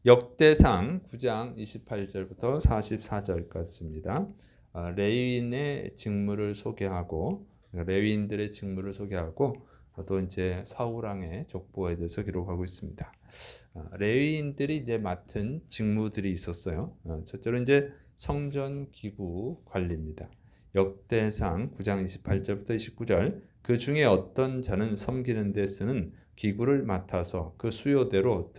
역대상 9장 28절부터 44절까지입니다. 레위인의 직무를 소개하고 레위인들의 직무를 소개하고 또 이제 사울 왕의 족보에 대해서 기록하고 있습니다. 레위인들이 이제 맡은 직무들이 있었어요. 첫째로 이제 성전 기구 관리입니다. 역대상 9장 28절부터 29절 그 중에 어떤 자는 섬기는 데 쓰는 기구를 맡아서 그 수요대로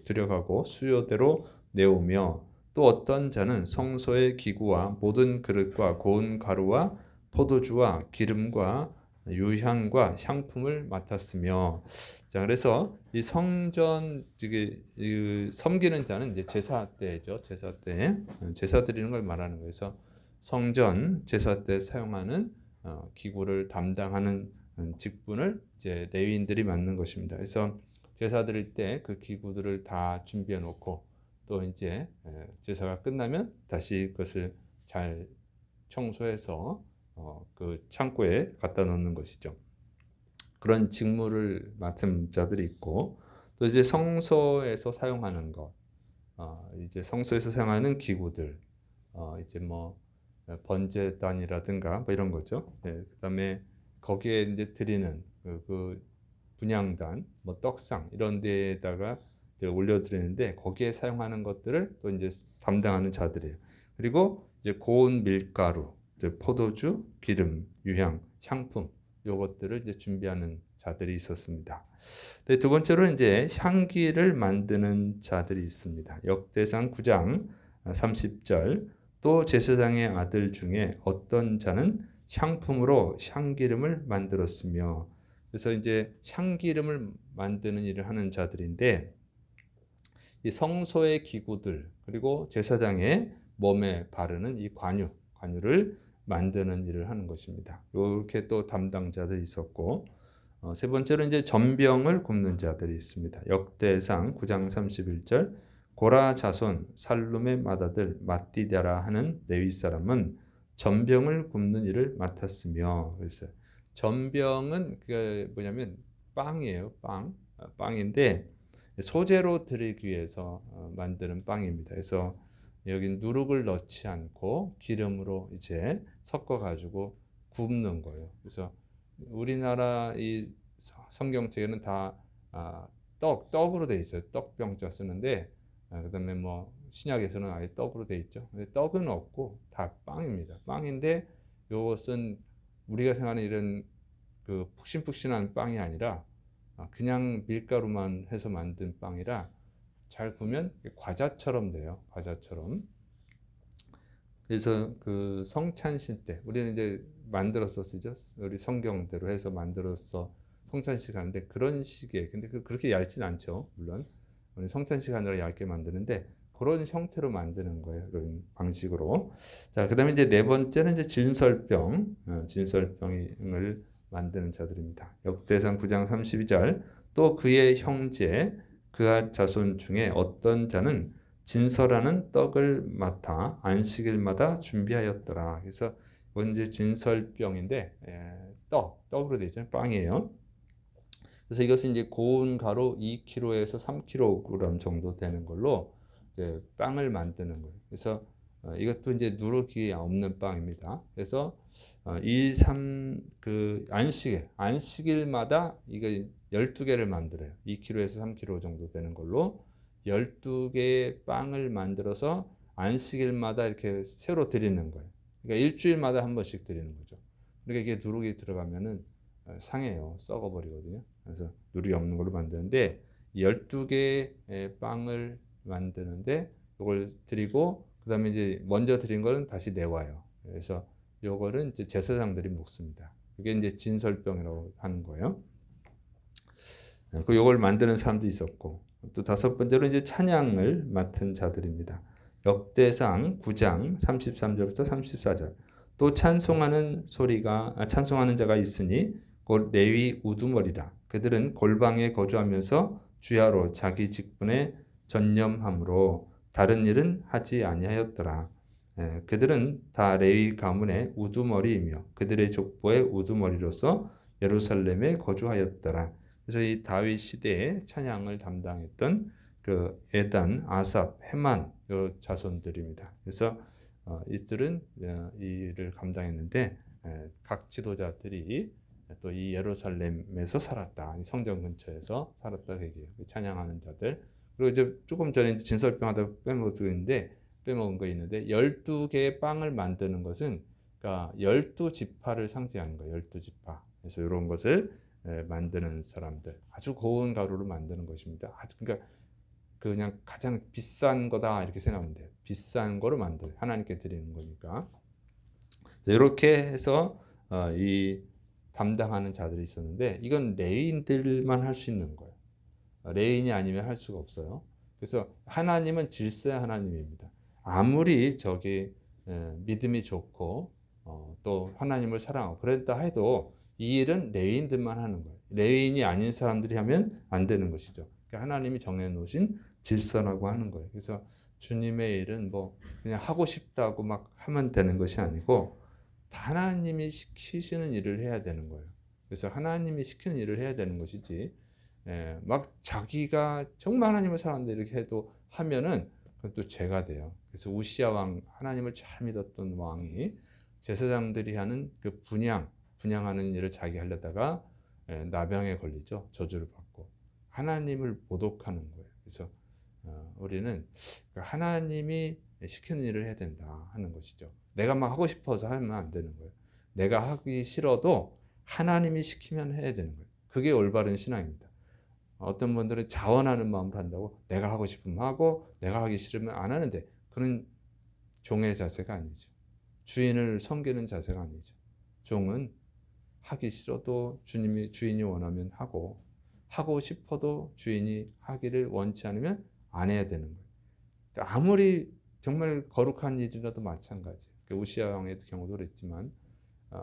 들여가고 수요대로 내오며 또 어떤 자는 성소의 기구와 모든 그릇과 고운 가루와 포도주와 기름과 유향과 향품을 맡았으며 자 그래서 이 성전 섬기는 자는 이제 제사 때죠. 제사 때 제사 드리는 걸 말하는 거예요. 그래서 성전 제사 때 사용하는 기구를 담당하는 직분을 이제 레위인들이 맡는 것입니다. 그래서 제사 드릴 때 그 기구들을 다 준비해 놓고 또 이제 제사가 끝나면 다시 그것을 잘 청소해서 그 창고에 갖다 놓는 것이죠. 그런 직무를 맡은 자들이 있고 또 이제 성소에서 사용하는 것, 이제 성소에서 사용하는 기구들, 이제 뭐 번제단이라든가 뭐 이런 거죠. 그다음에 거기에 이제 드리는 그 분향단, 뭐 떡상 이런 데에다가 올려드리는데 거기에 사용하는 것들을 또 이제 담당하는 자들이에요. 그리고 이제 고운 밀가루, 포도주, 기름, 유향, 향품 요것들을 이제 준비하는 자들이 있었습니다. 두 번째로 이제 향기를 만드는 자들이 있습니다. 역대상 9장 30절 또 제사장의 아들 중에 어떤 자는 향품으로 향기름을 만들었으며 그래서 이제 향기름을 만드는 일을 하는 자들인데 이 성소의 기구들 그리고 제사장의 몸에 바르는 이 관유를 만드는 일을 하는 것입니다. 이렇게 또 담당자들이 있었고 세 번째로 이제 전병을 굽는 자들이 있습니다. 역대상 9장 31절 고라 자손 살룸의 맏아들 mat디다라 하는 레위 사람은 전병을 굽는 일을 맡았으며 그래서 전병은 그 뭐냐면 빵이에요. 빵인데 소재로 드리기 위해서 만드는 빵입니다. 그래서 여기 누룩을 넣지 않고 기름으로 이제 섞어 가지고 굽는 거예요. 그래서 우리나라 이 성경책에는 다 떡으로 돼 있어요. 떡병자 쓰는데 그다음에 뭐 신약에서는 아예 떡으로 돼 있죠. 근데 떡은 없고 다 빵입니다. 빵인데 이것은 우리가 생각하는 이런 그 푹신푹신한 빵이 아니라 그냥 밀가루만 해서 만든 빵이라 잘 구우면 과자처럼 돼요. 과자처럼. 그래서 그 성찬식 때 우리는 이제 만들어서 쓰죠. 우리 성경대로 해서 만들어서 성찬식 하는데 그런 식의 근데 그렇게 얇진 않죠. 물론 우리 성찬식 하느라 얇게 만드는데 그런 형태로 만드는 거예요. 그런 방식으로. 자, 그다음에 이제 네 번째는 이제 진설병을 만드는 자들입니다. 역대상 9장 32절 또 그의 형제 그의 자손 중에 어떤 자는 진설하는 떡을 맡아 안식일마다 준비하였더라. 그래서 이건 이제 진설병인데 떡으로 되어 있잖아요. 빵이에요. 그래서 이것은 이제 고운 가루 2kg에서 3kg 정도 되는 걸로 이제 빵을 만드는 거예요. 그래서 이것도 이제 누룩이 없는 빵입니다. 그래서 그 안식일마다 이거 12개를 만들어요. 2kg에서 3kg 정도 되는 걸로 12개의 빵을 만들어서 안식일마다 이렇게 새로 드리는 거예요. 그러니까 일주일마다 한 번씩 드리는 거죠. 그러니까 이게 누룩이 들어가면은 상해요. 썩어버리거든요. 그래서 누룩이 없는 걸로 만드는데 12개의 빵을 만드는데 이걸 드리고 그다음에 이제 먼저 드린 거는 다시 내와요. 그래서 요거는 이제 제사장들이 먹습니다. 그게 이제 진설병이라고 하는 거예요. 그 요걸 만드는 사람도 있었고 또 다섯 번째로 이제 찬양을 맡은 자들입니다. 역대상 9장 33절부터 34절 또 찬송하는 자가 있으니 곧 레위 우두머리라 그들은 골방에 거주하면서 주야로 자기 직분에 전념함으로 다른 일은 하지 아니하였더라. 그들은 다 레위 가문의 우두머리이며 그들의 족보의 우두머리로서 예루살렘에 거주하였더라. 그래서 이 다윗 시대에 찬양을 담당했던 그 에단, 아삽, 헤만 요 자손들입니다. 그래서 이들은 이 일을 감당했는데 각 지도자들이 또 이 예루살렘에서 살았다. 이 성전 근처에서 살았다 얘기예요. 찬양하는 자들. 그리고 이제 조금 전에 진설병하다 빼먹은 거 있는데 12개의 빵을 만드는 것은 그러니까 12지파를 상징하는 거예요. 12지파. 그래서 이런 것을 만드는 사람들. 아주 고운 가루로 만드는 것입니다. 아주 그러니까 그냥 가장 비싼 거다 이렇게 생각하면 돼요. 비싼 거를 만들 하나님께 드리는 거니까. 이렇게 해서 이 담당하는 자들이 있었는데 이건 레위인들만 할 수 있는 거예요. 레위인이 아니면 할 수가 없어요. 그래서 하나님은 질서의 하나님입니다. 아무리 저기 믿음이 좋고 또 하나님을 사랑하고 그랬다 해도 이 일은 레위인들만 하는 거예요. 레위인이 아닌 사람들이 하면 안 되는 것이죠. 그러니까 하나님이 정해놓으신 질서라고 하는 거예요. 그래서 주님의 일은 뭐 그냥 하고 싶다고 막 하면 되는 것이 아니고 하나님이 시키시는 일을 해야 되는 거예요. 그래서 하나님이 시키는 일을 해야 되는 것이지 막 자기가 정말 하나님을 사랑하는데 이렇게 해도 하면은 그건 또 죄가 돼요. 그래서 우시야 왕 하나님을 잘 믿었던 왕이 제사장들이 하는 그 분향하는 일을 자기 하려다가 나병에 걸리죠. 저주를 받고 하나님을 모독하는 거예요. 그래서 우리는 하나님이 시키는 일을 해야 된다 하는 것이죠. 내가 막 하고 싶어서 하면 안 되는 거예요. 내가 하기 싫어도 하나님이 시키면 해야 되는 거예요. 그게 올바른 신앙입니다. 어떤 분들은 자원하는 마음으로 한다고 내가 하고 싶으면 하고 내가 하기 싫으면 안 하는데 그런 종의 자세가 아니죠. 주인을 섬기는 자세가 아니죠. 종은 하기 싫어도 주인이 원하면 하고 싶어도 주인이 하기를 원치 않으면 안 해야 되는 거예요. 아무리 정말 거룩한 일이라도 마찬가지. 우시야 왕의 경우도 그랬지만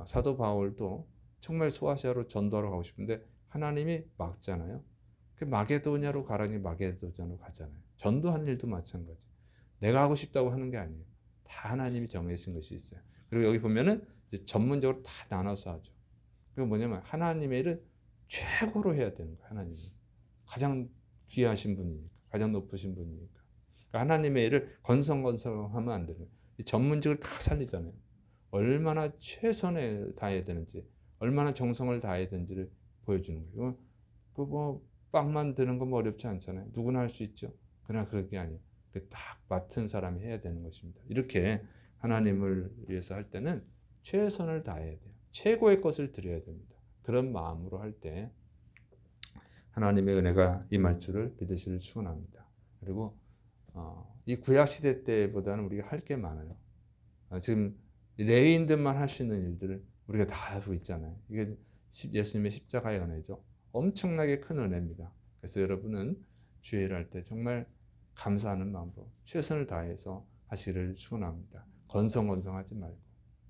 사도 바울도 정말 소아시아로 전도하러 가고 싶은데 하나님이 막잖아요. 그 마게도냐로 가라니 마게도냐로 가잖아요. 전도하는 일도 마찬가지. 내가 하고 싶다고 하는 게 아니에요. 다 하나님이 정해진 것이 있어요. 그리고 여기 보면은 이제 전문적으로 다 나눠서 하죠. 그게 뭐냐면 하나님의 일을 최고로 해야 되는 거예요. 하나님이 가장 귀하신 분이니까, 가장 높으신 분이니까. 그러니까 하나님의 일을 건성건성하면 안 되는 거예요. 이 전문직을 다 살리잖아요. 얼마나 최선을 다해야 되는지, 얼마나 정성을 다해야 되는지를 보여주는 거예요. 뭐 빵 만드는 건 뭐 어렵지 않잖아요. 누구나 할 수 있죠. 그러나 그런 게 아니에요. 딱 맡은 사람이 해야 되는 것입니다. 이렇게 하나님을 위해서 할 때는 최선을 다해야 돼요. 최고의 것을 드려야 됩니다. 그런 마음으로 할 때 하나님의 은혜가 임할 줄을 믿으시길 축원합니다. 그리고 이 구약 시대 때보다는 우리가 할 게 많아요. 지금 레위인들만 할 수 있는 일들을 우리가 다 하고 있잖아요. 이게 예수님의 십자가의 은혜죠. 엄청나게 큰 은혜입니다. 그래서 여러분은 주일을 할 때 정말 감사하는 마음으로 최선을 다해서 하시기를 축원합니다. 건성건성하지 말고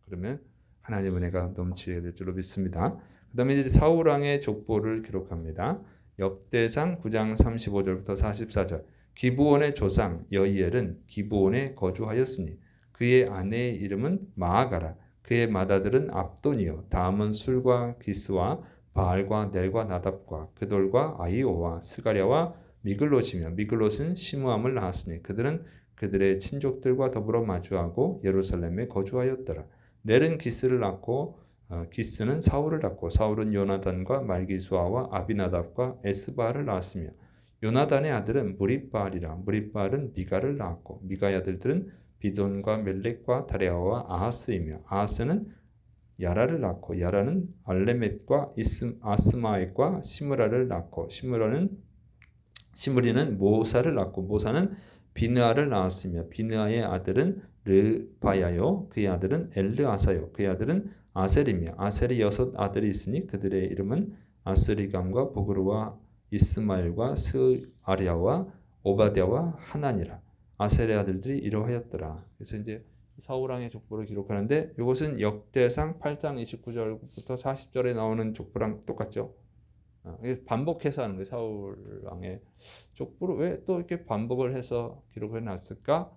그러면 하나님의 은혜가 넘치게 될 줄로 믿습니다. 그 다음에 이제 사울 왕의 족보를 기록합니다. 역대상 9장 35절부터 44절 기브온의 조상 여이엘은 기브온에 거주하였으니 그의 아내의 이름은 마아가라. 그의 맏아들은 압돈이요 다음은 술과 기스와 바알과 넬과 나답과 그돌과 아이오와 스가랴와 미글롯이며 미글롯은 시므암을 낳았으니 그들은 그들의 친족들과 더불어 마주하고 예루살렘에 거주하였더라. 넬은 기스를 낳고 기스는 사울을 낳고 사울은 요나단과 말기수아와 아비나답과 에스바를 낳았으며 요나단의 아들은 무립바알이라 무립바알은 미가를 낳았고 미가의 아들들은 비돈과 멜렉과 다레아와 아하스이며 아하스는 야라를 낳고 야라는 알레멧과 아스마엣과 시므라를 낳고 시므리는 모사를 낳고 모사는 비느아를 낳았으며 비느아의 아들은 르바야요 그의 아들은 엘르아사요 그의 아들은 아셀이며 아셀이 6 아들이 있으니 그들의 이름은 아스리감과 보그르와 이스마엘과 스아리아와 오바댜와 하나니라. 아셀의 아들들이 이러하였더라. 그래서 이제 사울 왕의 족보를 기록하는데 이것은 역대상 8장 29절부터 40절에 나오는 족보랑 똑같죠. 반복해서 하는 거예요. 사울 왕의 족보를 왜 또 이렇게 반복을 해서 기록해 놨을까?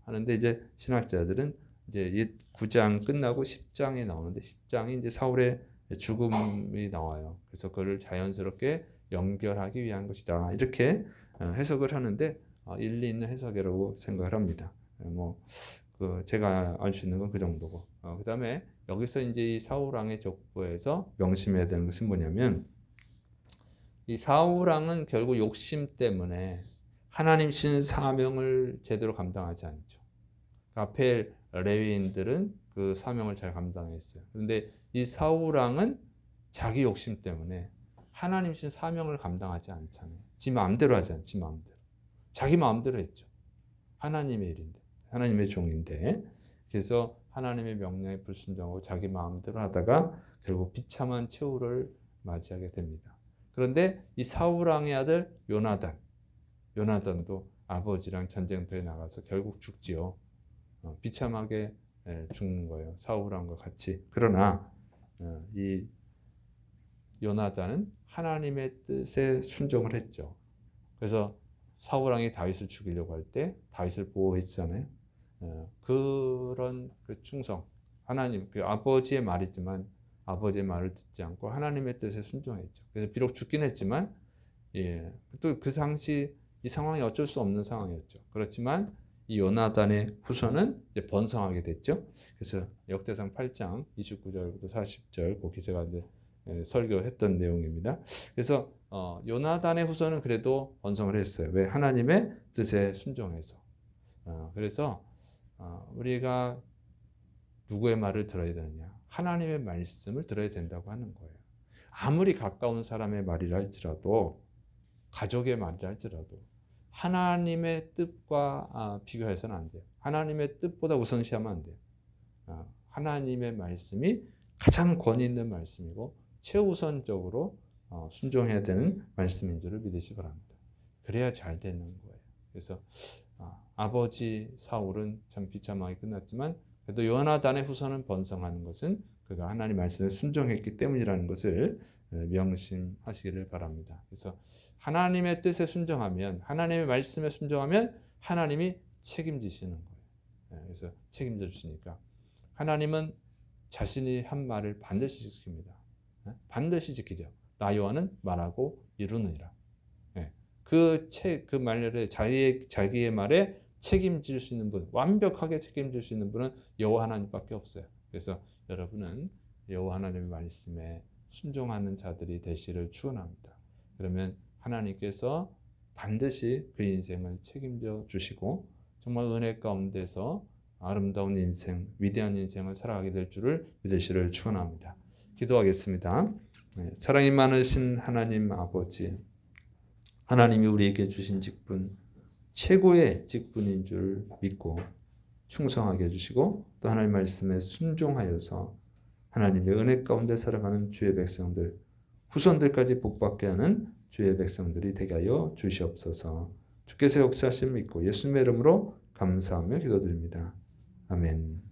하는데 이제 신학자들은 이제 9장 끝나고 10장에 나오는데 10장이 이제 사울의 죽음이 나와요. 그래서 그걸 자연스럽게 연결하기 위한 것이다. 이렇게 해석을 하는데 일리 있는 해석이라고 생각을 합니다. 제가 알 수 있는 건 그 정도고. 그다음에 여기서 이제 이 사울왕의 족보에서 명심해야 되는 것은 뭐냐면 이 사울왕은 결국 욕심 때문에 하나님 신 사명을 제대로 감당하지 않죠. 앞에 레위인들은 그 사명을 잘 감당했어요. 그런데 이 사울왕은 자기 욕심 때문에 하나님 신 사명을 감당하지 않잖아요. 지 마음대로 하지 않지, 마음대로. 자기 마음대로 했죠. 하나님의 일인데, 하나님의 종인데. 그래서 하나님의 명령에 불순종하고 자기 마음대로 하다가 결국 비참한 최후를 맞이하게 됩니다. 그런데 이 사울왕의 아들 요나단도 아버지랑 전쟁터에 나가서 결국 죽지요. 비참하게 죽는 거예요. 사울왕과 같이. 그러나 이 요나단은 하나님의 뜻에 순종을 했죠. 그래서 사울왕이 다윗을 죽이려고 할 때 다윗을 보호했잖아요. 그런 그 충성, 하나님 그 아버지의 말이지만 아버지의 말을 듣지 않고 하나님의 뜻에 순종했죠. 그래서 비록 죽긴 했지만, 또 그 당시 이 상황이 어쩔 수 없는 상황이었죠. 그렇지만 이 요나단의 후손은 이제 번성하게 됐죠. 그래서 역대상 8장 29절부터 40절 거기 제가 이제 설교했던 내용입니다. 그래서 요나단의 후손은 그래도 번성을 했어요. 왜? 하나님의 뜻에 순종해서. 그래서 우리가 누구의 말을 들어야 되느냐? 하나님의 말씀을 들어야 된다고 하는 거예요. 아무리 가까운 사람의 말이라 할지라도, 가족의 말이라 할지라도 하나님의 뜻과 비교해서는 안 돼요. 하나님의 뜻보다 우선시하면 안 돼요. 하나님의 말씀이 가장 권위 있는 말씀이고 최우선적으로 순종해야 되는 말씀인 줄을 믿으시기 바랍니다. 그래야 잘 되는 거예요. 그래서 아버지 사울은 참 비참하게 끝났지만 그래도 요나단의 후손은 번성하는 것은 그가 하나님 말씀에 순종했기 때문이라는 것을 명심하시기를 바랍니다. 그래서 하나님의 뜻에 순종하면, 하나님의 말씀에 순종하면 하나님이 책임지시는 거예요. 그래서 책임져 주시니까 하나님은 자신이 한 말을 반드시 지킵니다. 반드시 지키죠. 나 여호와는 말하고 이루느니라. 그 말에 자기의 말에 책임질 수 있는 분, 완벽하게 책임질 수 있는 분은 여호와 하나님밖에 없어요. 그래서 여러분은 여호와 하나님의 말씀에 순종하는 자들이 되시를 축원합니다. 그러면 하나님께서 반드시 그 인생을 책임져 주시고 정말 은혜 가운데서 아름다운 인생, 위대한 인생을 살아가게 될 줄을 믿으시를 축원합니다. 기도하겠습니다. 사랑이 많으신 하나님 아버지, 하나님이 우리에게 주신 직분, 최고의 직분인 줄 믿고 충성하게 해주시고 또 하나님 말씀에 순종하여서 하나님의 은혜 가운데 살아가는 주의 백성들, 후손들까지 복받게 하는 주의 백성들이 되게 하여 주시옵소서. 주께서 역사하심을 믿고 예수님의 이름으로 감사하며 기도드립니다. 아멘.